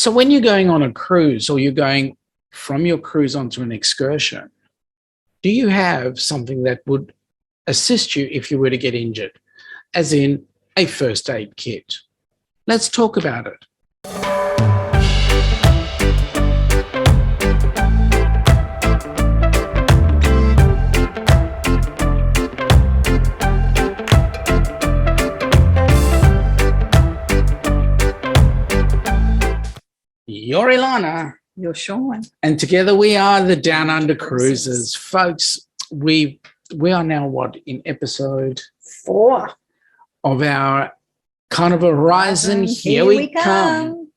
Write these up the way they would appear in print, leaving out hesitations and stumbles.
So when you're going on a cruise or you're going from your cruise onto an excursion, do you have something that would assist you if you were to get injured, as in a first aid kit? Let's talk about it. You're Ilana. You're Sean. And together we are the Downunder Cruisers. Folks, we are now, in episode 4 of our Carnival Horizon. Here we come.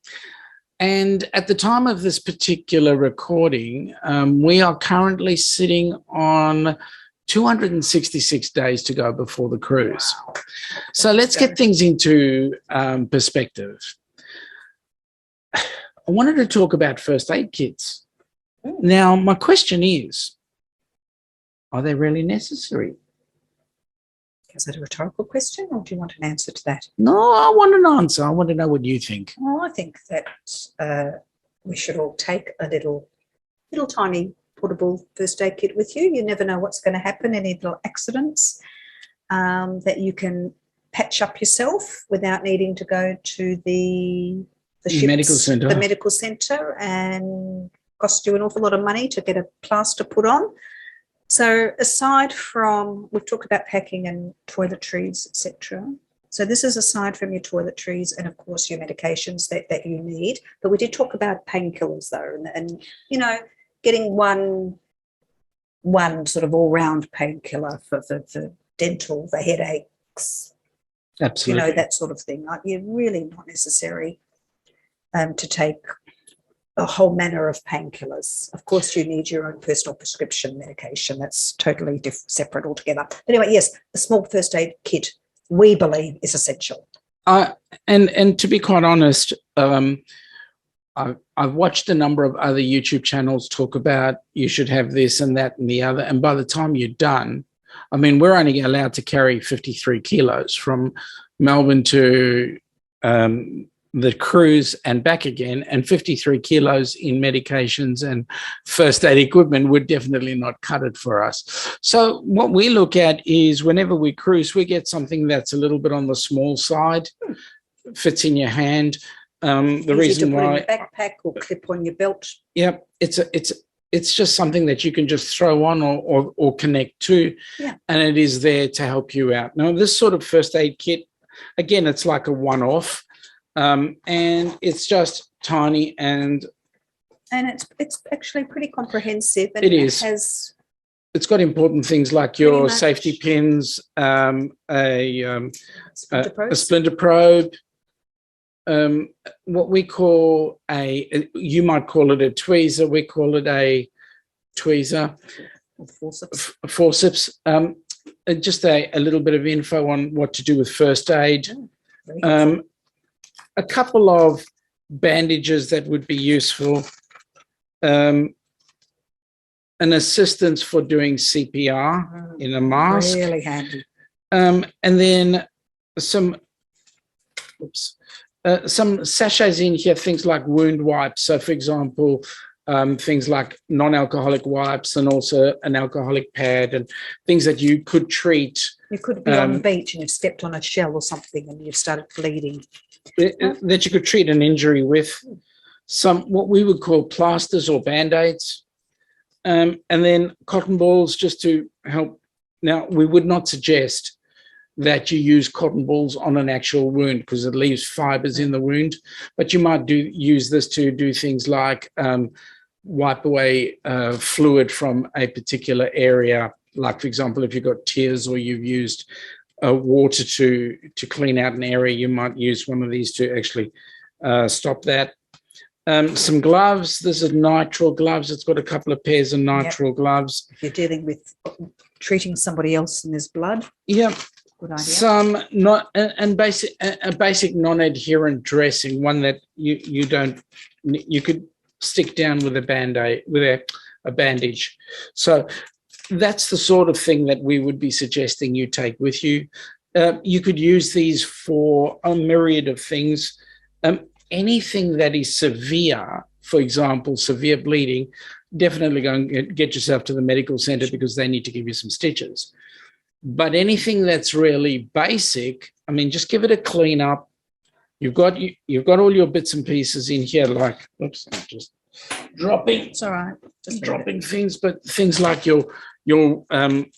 And at the time of this particular recording, we are currently sitting on 266 days to go before the cruise. Wow. So let's get things into perspective. I wanted to talk about first aid kits. Now, my question is, are they really necessary? Is that a rhetorical question, or do you want an answer to that? No, I want an answer. I want to know what you think. Well, I think that we should all take a little tiny portable first aid kit with you. You never know what's going to happen, any little accidents that you can patch up yourself without needing to go to the medical centre and cost you an awful lot of money to get a plaster put on. So aside from, we've talked about packing and toiletries, etc. So this is aside from your toiletries and of course your medications that you need. But we did talk about painkillers though, and you know, getting one sort of all-round painkiller for dental, for headaches. Absolutely. You know, that sort of thing. Like, you're really not necessary to take a whole manner of painkillers. Of course, you need your own personal prescription medication. That's totally separate altogether. But anyway, yes, a small first aid kit, we believe, is essential. And to be quite honest, I've watched a number of other YouTube channels talk about you should have this and that and the other. And by the time you're done, I mean, we're only allowed to carry 53 kilos from Melbourne to the cruise and back again, and 53 kilos in medications and first aid equipment would definitely not cut it for us. So what we look at is whenever we cruise, we get something that's a little bit on the small side, fits in your hand. The reason to put why in your backpack or clip on your belt. Yep, it's just something that you can just throw on or connect to, and it is there to help you out. Now, this sort of first aid kit, again, it's like a one-off. And it's just tiny and it's actually pretty comprehensive. And it is. It's got important things like your safety pins, a splinter probe, what we call you might call it a tweezer. We call it a tweezer. Forceps. Just a little bit of info on what to do with first aid. A couple of bandages that would be useful, an assistance for doing CPR in a mask. Really handy. And then some sachets in here, things like wound wipes. So, for example, things like non-alcoholic wipes and also an alcoholic pad and things that you could treat. You could be on the beach and you've stepped on a shell or something and you've started bleeding. That you could treat an injury with, some what we would call plasters or band-aids, and then cotton balls just to help. Now, we would not suggest that you use cotton balls on an actual wound because it leaves fibers in the wound, but you might use this to do things like wipe away fluid from a particular area, like, for example, if you've got tears or you've used water to clean out an area, you might use one of these to actually stop that. Some gloves. This is nitrile gloves. It's got a couple of pairs of nitrile gloves. If you're dealing with treating somebody else and there's blood. Yeah. Good idea. Some basic non-adherent dressing, one that you could stick down with a band-aid, with a bandage. So that's the sort of thing that we would be suggesting you take with you. You could use these for a myriad of things. anything that is severe, for example, severe bleeding, definitely go and get yourself to the medical center because they need to give you some stitches. But anything that's really basic, I mean, just give it a clean up. You've got all your bits and pieces in here, like, oops, I'm just dropping. It's all right. Just Dropping things, but things like your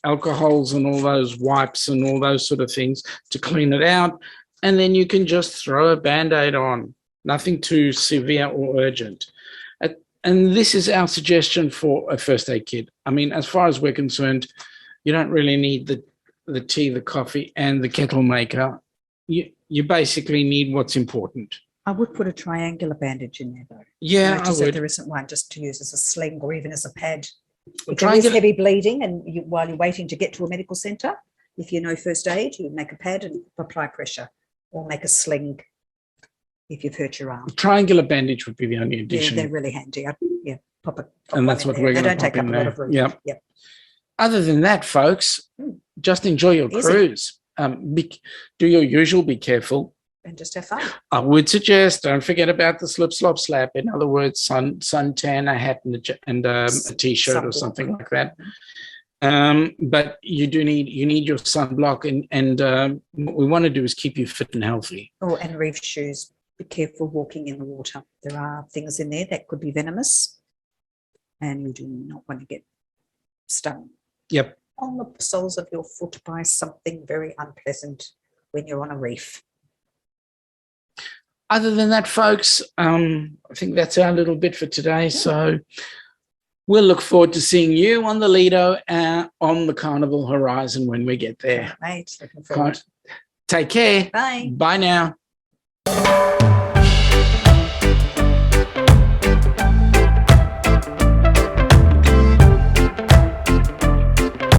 alcohols and all those wipes and all those sort of things to clean it out. And then you can just throw a Band-Aid on, nothing too severe or urgent. And this is our suggestion for a first aid kit. I mean, as far as we're concerned, you don't really need the tea, the coffee, and the kettle maker. You basically need what's important. I would put a triangular bandage in there, though. Yeah, Notice I would. that there isn't one just to use as a sling or even as a pad. If there Triangular- is heavy bleeding and while you're waiting to get to a medical centre, if you know first aid, you would make a pad and apply pressure, or make a sling if you've hurt your arm. Triangular bandage would be the only Yeah, addition. they're really handy. Pop it. And that's what we're They going to don't take up a lot of room. Yep. Yep. Other than that, folks, just enjoy your Easy. cruise. Do your usual, be careful. And just have fun. I would suggest don't forget about the slip, slop, slap. In other words, suntan, a hat, and a t-shirt or something like that. But you need your sunblock, and what we want to do is keep you fit and healthy. Oh, and reef shoes. Be careful walking in the water. There are things in there that could be venomous, and you do not want to get stung Yep. on the soles of your foot by something very unpleasant when you're on a reef. Other than that, folks, I think that's our little bit for today. So we'll look forward to seeing you on the Lido on the Carnival Horizon when we get there. Right, looking forward. Take care. Bye. Bye now.